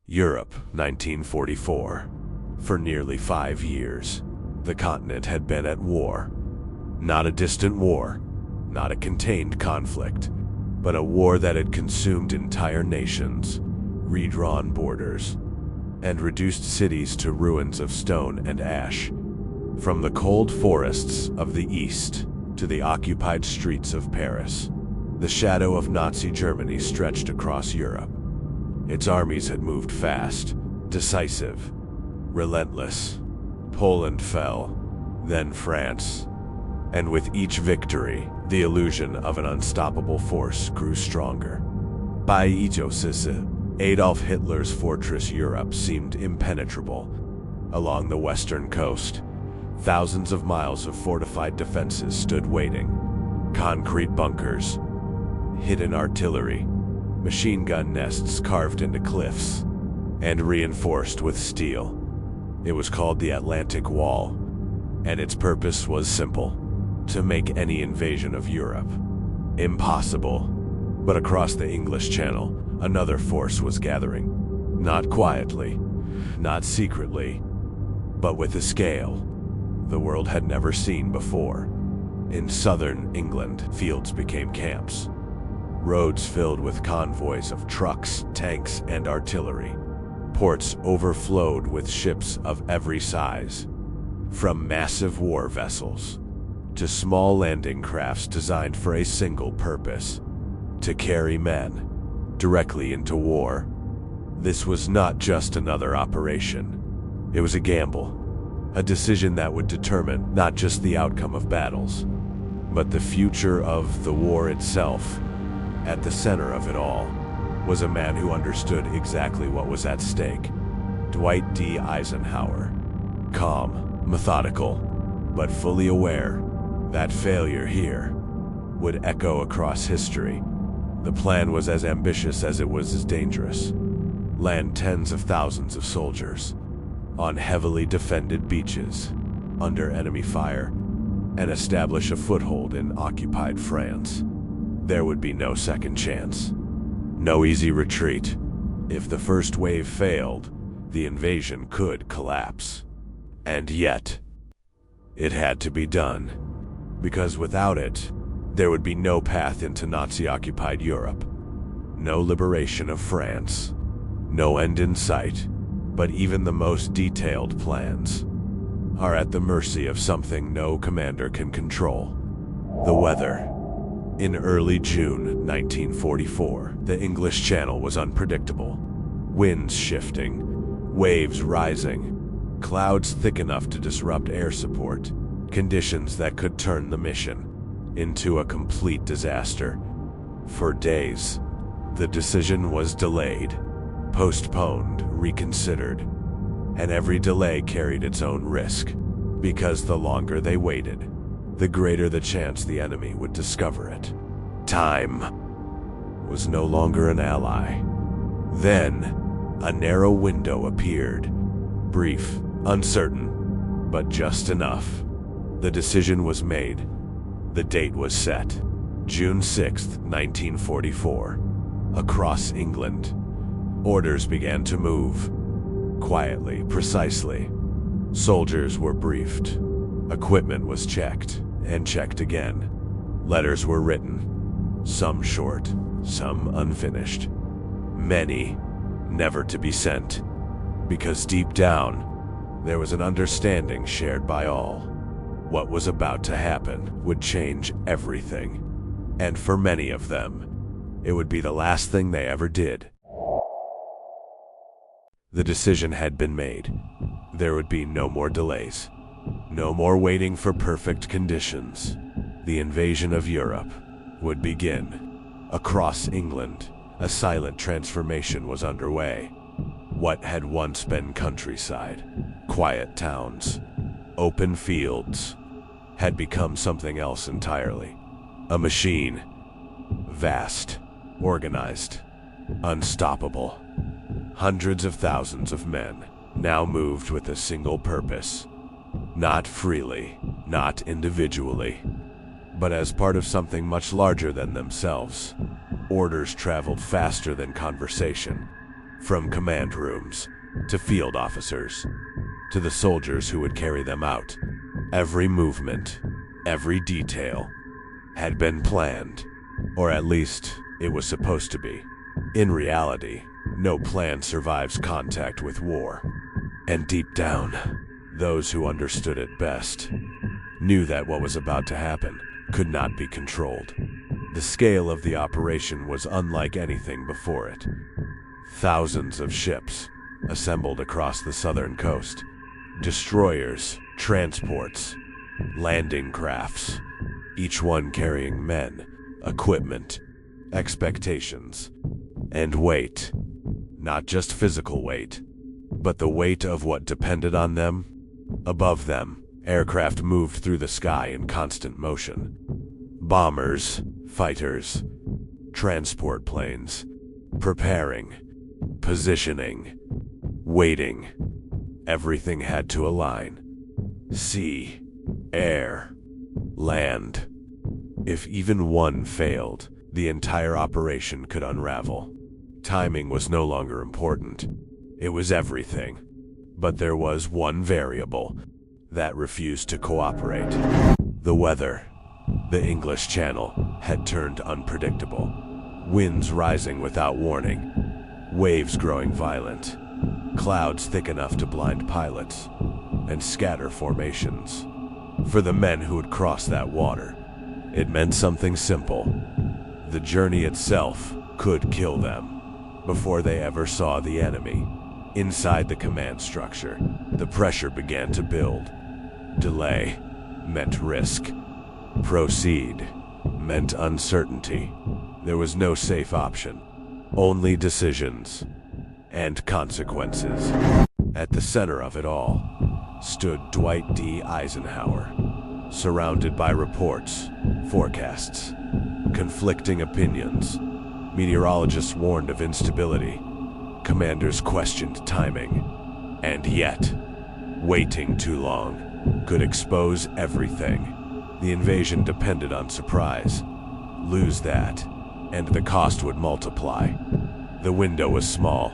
Europe, 1944. For nearly 5 years, the continent had been at war. Not a distant war, not a contained conflict, but a war that had consumed entire nations, redrawn borders, and reduced cities to ruins of stone and ash. From the cold forests of the East to the occupied streets of Paris, the shadow of Nazi Germany stretched across Europe. Its armies had moved fast, decisive, relentless. Poland fell, then France. And with each victory, the illusion of an unstoppable force grew stronger. By Adolf Hitler's fortress Europe seemed impenetrable. Along the western coast, thousands of miles of fortified defenses stood waiting. Concrete bunkers, hidden artillery, machine gun nests carved into cliffs, and reinforced with steel. It was called the Atlantic Wall, and its purpose was simple: to make any invasion of Europe impossible. But across the English Channel, another force was gathering. Not quietly, not secretly, but with a scale the world had never seen before. In southern England, fields became camps. Roads filled with convoys of trucks, tanks, and artillery. Ports overflowed with ships of every size, from massive war vessels to small landing crafts designed for a single purpose: to carry men directly into war. This was not just another operation. It was a gamble, a decision that would determine not just the outcome of battles, but the future of the war itself. At the center of it all was a man who understood exactly what was at stake: Dwight D. Eisenhower. Calm, methodical, but fully aware that failure here would echo across history. The plan was as ambitious as it was as dangerous. Land tens of thousands of soldiers on heavily defended beaches under enemy fire, and establish a foothold in occupied France. There would be no second chance. No easy retreat. If the first wave failed, the invasion could collapse. And yet, it had to be done, because without it, there would be no path into Nazi-occupied Europe. No liberation of France. No end in sight. But even the most detailed plans are at the mercy of something no commander can control: the weather. In early June 1944, the English Channel was unpredictable. Winds shifting, waves rising, clouds thick enough to disrupt air support, conditions that could turn the mission into a complete disaster. For days, the decision was delayed, postponed, reconsidered, and every delay carried its own risk, because the longer they waited, the greater the chance the enemy would discover it. Time was no longer an ally. Then, a narrow window appeared. Brief, uncertain, but just enough. The decision was made. The date was set: June 6th, 1944. Across England, orders began to move. Quietly, precisely. Soldiers were briefed. Equipment was checked, and checked again. Letters were written, some short, some unfinished. Many never to be sent, because deep down, there was an understanding shared by all. What was about to happen would change everything, and for many of them, it would be the last thing they ever did. The decision had been made. There would be no more delays. No more waiting for perfect conditions. The invasion of Europe would begin. Across England, a silent transformation was underway. What had once been countryside, quiet towns, open fields, had become something else entirely. A machine. Vast, organized, unstoppable. Hundreds of thousands of men now moved with a single purpose. Not freely, not individually, but as part of something much larger than themselves. Orders traveled faster than conversation. From command rooms, to field officers, to the soldiers who would carry them out. Every movement, every detail, had been planned, or at least it was supposed to be. In reality, no plan survives contact with war. And deep down, those who understood it best knew that what was about to happen could not be controlled. The scale of the operation was unlike anything before it. Thousands of ships assembled across the southern coast. Destroyers, transports, landing crafts, each one carrying men, equipment, expectations, and weight. Not just physical weight, but the weight of what depended on them. Above them, aircraft moved through the sky in constant motion. Bombers, fighters, transport planes, preparing, positioning, waiting. Everything had to align. Sea, air, land. If even one failed, the entire operation could unravel. Timing was no longer important. It was everything. But there was one variable that refused to cooperate. The weather. The English Channel had turned unpredictable. Winds rising without warning. Waves growing violent. Clouds thick enough to blind pilots and scatter formations. For the men who would cross that water, it meant something simple. The journey itself could kill them before they ever saw the enemy. Inside the command structure, the pressure began to build. Delay meant risk. Proceed meant uncertainty. There was no safe option, only decisions and consequences. At the center of it all stood Dwight D. Eisenhower, surrounded by reports, forecasts, conflicting opinions. Meteorologists warned of instability. Commanders questioned timing. And yet, waiting too long could expose everything. The invasion depended on surprise. Lose that, and the cost would multiply. The window was small,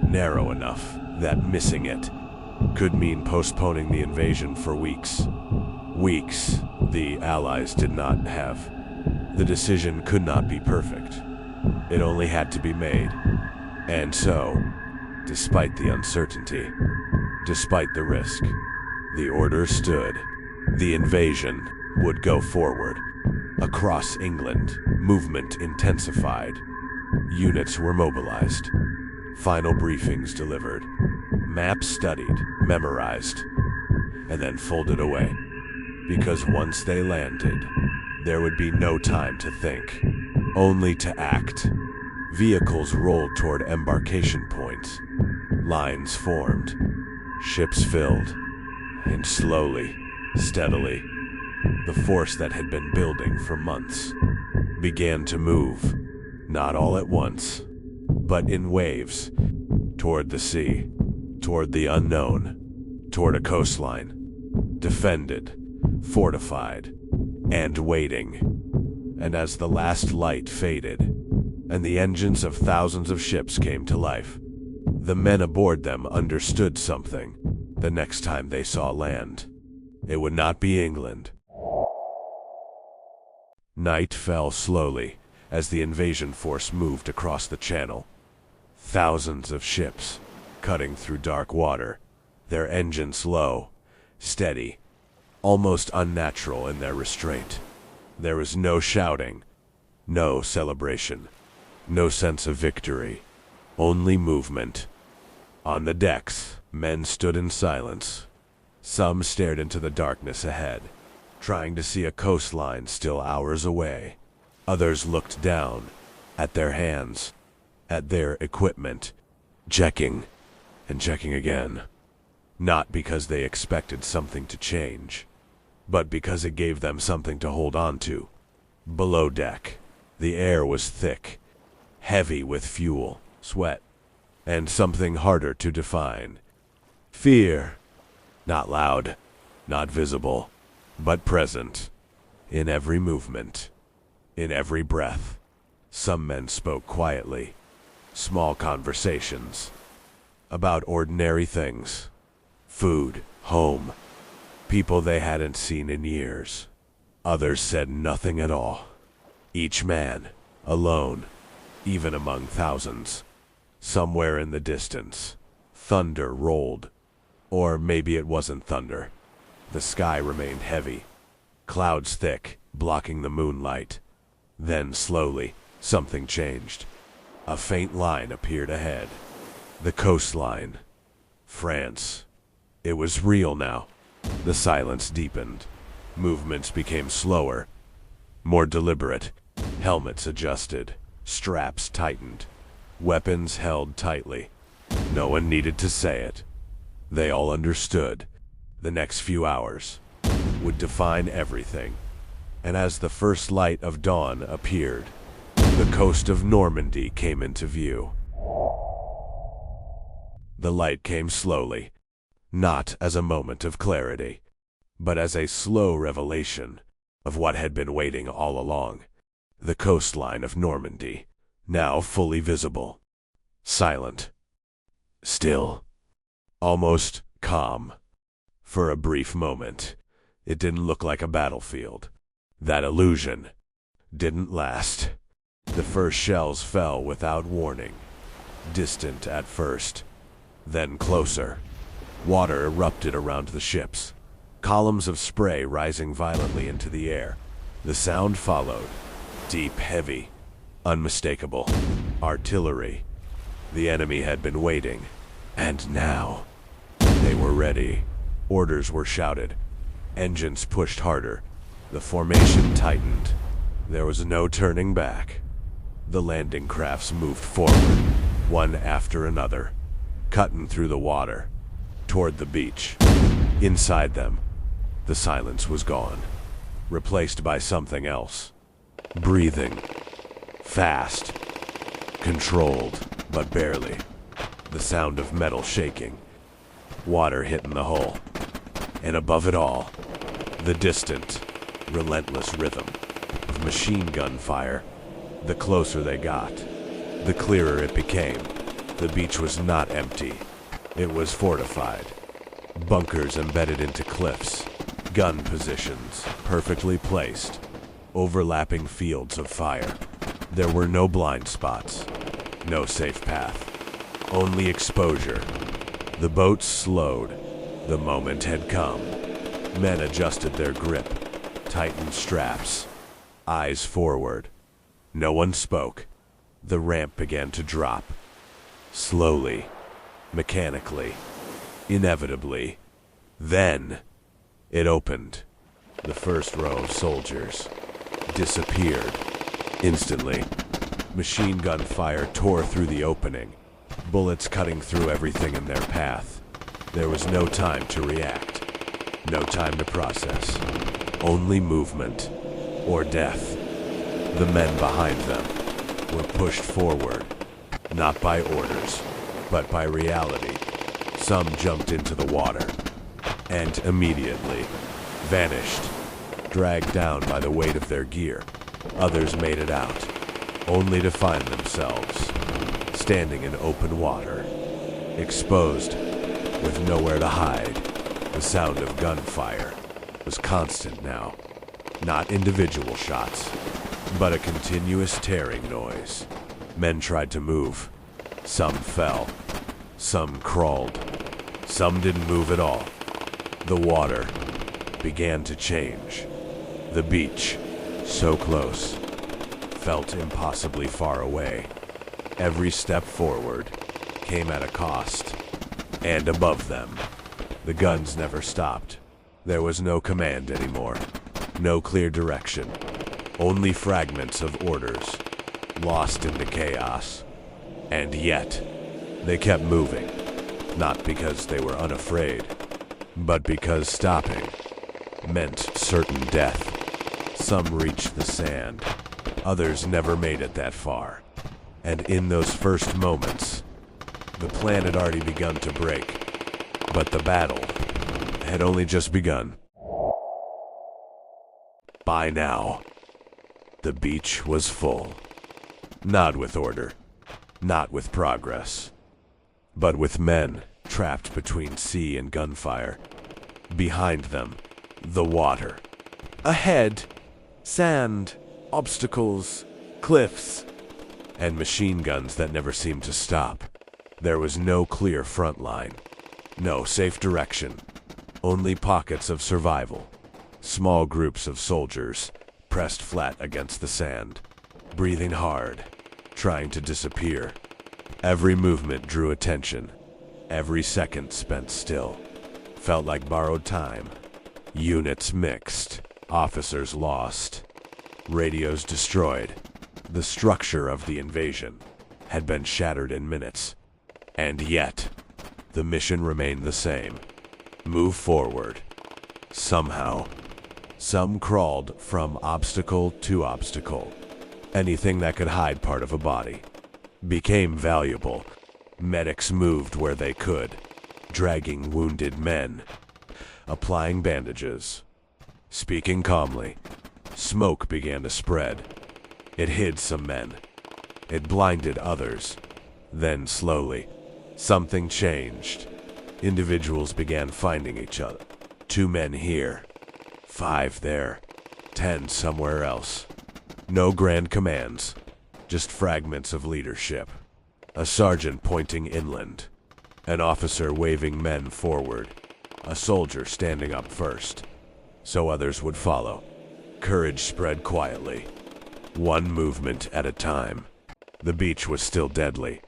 narrow enough that missing it could mean postponing the invasion for weeks. Weeks the Allies did not have. The decision could not be perfect. It only had to be made. And so, despite the uncertainty, despite the risk, the order stood. The invasion would go forward. Across England, movement intensified. Units were mobilized. Final briefings delivered. Maps studied, memorized, and then folded away. Because once they landed, there would be no time to think, only to act. Vehicles rolled toward embarkation points. Lines formed. Ships filled. And slowly, steadily, the force that had been building for months began to move. Not all at once, but in waves. Toward the sea, toward the unknown, toward a coastline. Defended, fortified, and waiting. And as the last light faded, and the engines of thousands of ships came to life, the men aboard them understood something the next time they saw land. It would not be England. Night fell slowly as the invasion force moved across the channel. Thousands of ships cutting through dark water, their engines low, steady, almost unnatural in their restraint. There was no shouting, no celebration, no sense of victory, only movement. On the decks, men stood in silence. Some stared into the darkness ahead, trying to see a coastline still hours away. Others looked down, at their hands, at their equipment, checking and checking again. Not because they expected something to change, but because it gave them something to hold on to. Below deck, the air was thick, heavy with fuel, sweat, and something harder to define. Fear. Not loud, not visible, but present. In every movement, in every breath. Some men spoke quietly, Small conversations about ordinary things. Food, home, people they hadn't seen in years. Others said nothing at all. Each man, alone, even among thousands. Somewhere in the distance, thunder rolled. Or maybe it wasn't thunder. The sky remained heavy, clouds thick, blocking the moonlight. Then, slowly, something changed. A faint line appeared ahead. The coastline. France. It was real now. The silence deepened. Movements became slower, more deliberate. Helmets adjusted, straps tightened, weapons held tightly. No one needed to say it. They all understood. The next few hours would define everything. And as the first light of dawn appeared, the coast of Normandy came into view. The light came slowly, not as a moment of clarity, but as a slow revelation of what had been waiting all along. The coastline of Normandy, now fully visible. Silent. Still. Almost calm. For a brief moment, it didn't look like a battlefield. That illusion didn't last. The first shells fell without warning. Distant at first, then closer. Water erupted around the ships, columns of spray rising violently into the air. The sound followed. Deep, heavy, unmistakable. Artillery. The enemy had been waiting, and now they were ready. Orders were shouted. Engines pushed harder. The formation tightened. There was no turning back. The landing crafts moved forward, one after another, cutting through the water, toward the beach. Inside them, the silence was gone, replaced by something else. Breathing. Fast. Controlled, but barely. The sound of metal shaking. Water hitting the hull. And above it all, the distant, relentless rhythm of machine gun fire. The closer they got, the clearer it became. The beach was not empty. It was fortified. Bunkers embedded into cliffs. Gun positions, perfectly placed. Overlapping fields of fire. There were no blind spots. No safe path. Only exposure. The boats slowed. The moment had come. Men adjusted their grip. Tightened straps. Eyes forward. No one spoke. The ramp began to drop. Slowly. Mechanically. Inevitably. Then, it opened. The first row of soldiers disappeared. Instantly, machine gun fire tore through the opening, bullets cutting through everything in their path. There was no time to react, no time to process. Only movement, or death. The men behind them were pushed forward, not by orders, but by reality. Some jumped into the water, and immediately vanished, dragged down by the weight of their gear. Others made it out, only to find themselves standing in open water, exposed, with nowhere to hide. The sound of gunfire was constant now, not individual shots, but a continuous tearing noise. Men tried to move. Some fell. Some crawled. Some didn't move at all. The water began to change. The beach, so close, felt impossibly far away. Every step forward came at a cost. And above them, the guns never stopped. There was no command anymore. No clear direction. Only fragments of orders, lost in the chaos. And yet, they kept moving. Not because they were unafraid, but because stopping meant certain death. Some reached the sand. Others never made it that far. And in those first moments, the plan had already begun to break. But the battle had only just begun. By now, the beach was full. Not with order, not with progress, but with men trapped between sea and gunfire. Behind them, the water. Ahead, sand, obstacles, cliffs, and machine guns that never seemed to stop. There was no clear front line, no safe direction, only pockets of survival. Small groups of soldiers pressed flat against the sand, breathing hard, trying to disappear. Every movement drew attention. Every second spent still felt like borrowed time. Units mixed, officers lost, radios destroyed. The structure of the invasion had been shattered in minutes. And yet, the mission remained the same. Move forward. Somehow, some crawled from obstacle to obstacle. Anything that could hide part of a body became valuable. Medics moved where they could, dragging wounded men, applying bandages, speaking calmly. Smoke began to spread. It hid some men. It blinded others. Then slowly, something changed. Individuals began finding each other. 2 men here, 5 there, 10 somewhere else. No grand commands, just fragments of leadership. A sergeant pointing inland, an officer waving men forward, a soldier standing up first, so others would follow. Courage spread quietly, one movement at a time. The beach was still deadly,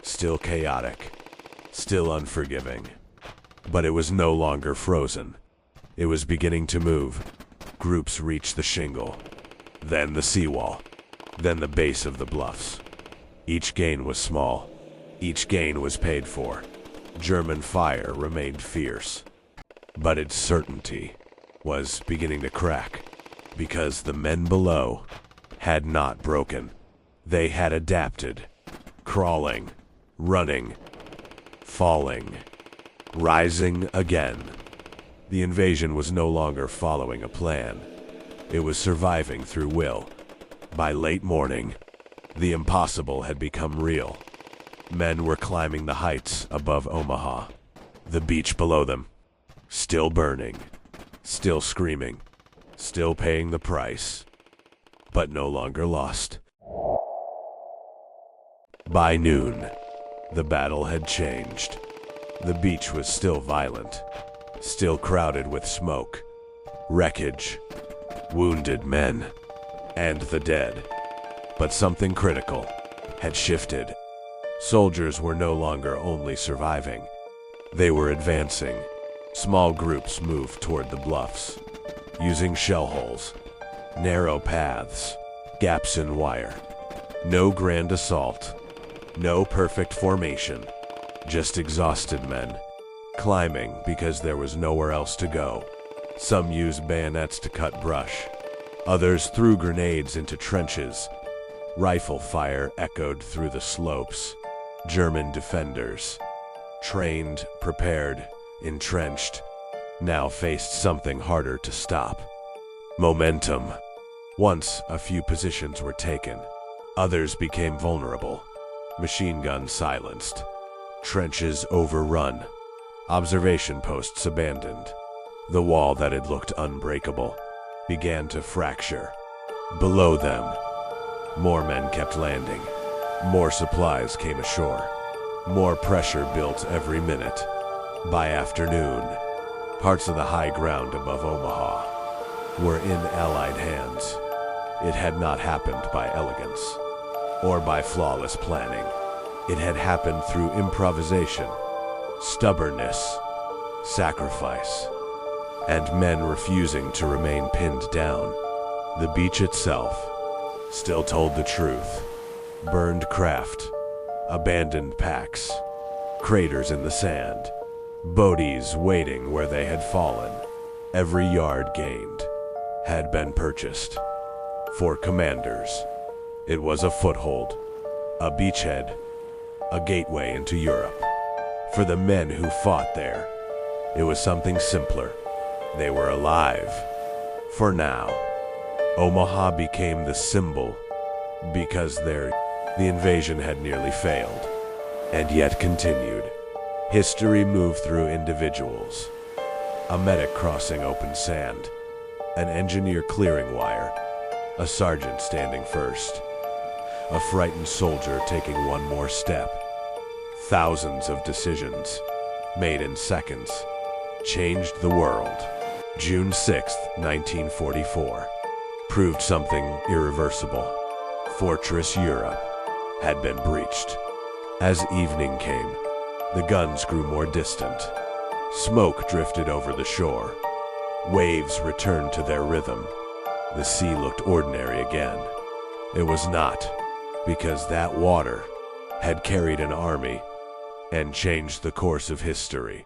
still chaotic, still unforgiving. But it was no longer frozen. It was beginning to move. Groups reached the shingle, then the seawall, then the base of the bluffs. Each gain was small. Each gain was paid for. German fire remained fierce. But its certainty was beginning to crack, because the men below had not broken. They had adapted, crawling, running, falling, rising again. The invasion was no longer following a plan. It was surviving through will. By late morning, the impossible had become real. Men were climbing the heights above Omaha. The beach below them, still burning, still screaming, still paying the price, but no longer lost. By noon, the battle had changed. The beach was still violent, still crowded with smoke, wreckage, wounded men, and the dead. But something critical had shifted. Soldiers were no longer only surviving. They were advancing. Small groups moved toward the bluffs, using shell holes, narrow paths, gaps in wire. No grand assault, no perfect formation, just exhausted men, climbing because there was nowhere else to go. Some used bayonets to cut brush. Others threw grenades into trenches. Rifle fire echoed through the slopes. German defenders, trained, prepared, entrenched, now faced something harder to stop. Momentum. Once a few positions were taken, others became vulnerable. Machine guns silenced. Trenches overrun. Observation posts abandoned. The wall that had looked unbreakable began to fracture. Below them, more men kept landing. More supplies came ashore. More pressure built every minute. By afternoon, parts of the high ground above Omaha were in Allied hands. It had not happened by elegance or by flawless planning. It had happened through improvisation, stubbornness, sacrifice, and men refusing to remain pinned down. The beach itself still told the truth. Burned craft, abandoned packs, craters in the sand, bodies waiting where they had fallen. Every yard gained had been purchased. For commanders, it was a foothold, a beachhead, a gateway into Europe. For the men who fought there, it was something simpler. They were alive. For now, Omaha became the symbol because their The invasion had nearly failed, and yet continued. History moved through individuals. A medic crossing open sand, an engineer clearing wire, a sergeant standing first, a frightened soldier taking one more step. Thousands of decisions, made in seconds, changed the world. June 6, 1944, proved something irreversible. Fortress Europe had been breached. As evening came, the guns grew more distant. Smoke drifted over the shore. Waves returned to their rhythm. The sea looked ordinary again. It was not, because that water had carried an army and changed the course of history.